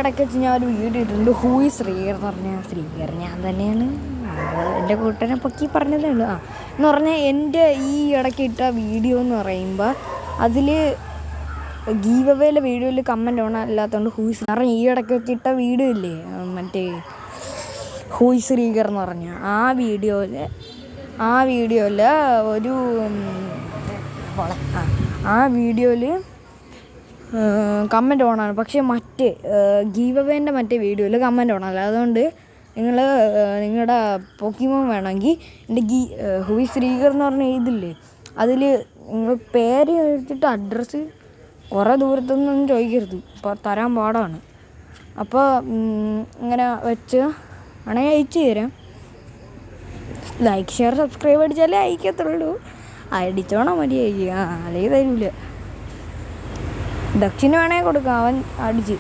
ഇടയ്ക്ക് വെച്ച് ഞാൻ ഒരു വീഡിയോ ഇട്ടിട്ടുണ്ട്. ഹൂയി ശ്രീകർ എന്ന് പറഞ്ഞാൽ ശ്രീകർ ഞാൻ തന്നെയാണ്. എൻ്റെ കൂട്ടനെ പൊക്കി പറഞ്ഞതേ ഉള്ളൂ. എന്ന് പറഞ്ഞാൽ എൻ്റെ ഈ ഇടയ്ക്ക് ഇട്ട വീഡിയോ എന്ന് പറയുമ്പോൾ അതിൽ ഗീവ് അവേയിലെ വീഡിയോയിൽ കമൻറ്റ് ഓൺ അല്ലാത്തതുകൊണ്ട് ഹൂയി കാരണം ഈ ഇടയ്ക്ക് വെച്ചിട്ട വീഡിയോ ഇല്ലേ മറ്റേ ഹൂയി ശ്രീകർ എന്ന് പറഞ്ഞ ആ വീഡിയോയിൽ ഒരു ആ വീഡിയോയിൽ കമൻറ്റ് ഓണാണ്. പക്ഷേ മറ്റേ ഗീവ് അവേൻ്റെ മറ്റേ വീഡിയോയിൽ കമൻറ്റ് ഓണല്ല. അതുകൊണ്ട് നിങ്ങൾ നിങ്ങളുടെ പോക്കിമോൻ വേണമെങ്കിൽ എൻ്റെ ഹൂയി ശ്രീകർ എന്ന് പറഞ്ഞ ഇതില്ലേ അതിൽ നിങ്ങൾ പേര് എഴുതിയിട്ട് അഡ്രസ്സ് കുറേ ദൂരത്തൊന്നും ചോദിക്കരുത്, അപ്പോൾ തരാൻ പാടാണ്. അപ്പോൾ ഇങ്ങനെ വെച്ച് വേണമെങ്കിൽ അയച്ചു തരാം. ലൈക്ക് ഷെയർ സബ്സ്ക്രൈബ് അടിച്ചാലേ അയക്കത്തുള്ളൂ. അടിച്ചോണം മതിയായിരിക്കും. അല്ലെങ്കിൽ തരൂല. ദക്ഷിണ വേണമെങ്കിൽ കൊടുക്കാം, അവൻ അടിച്ച്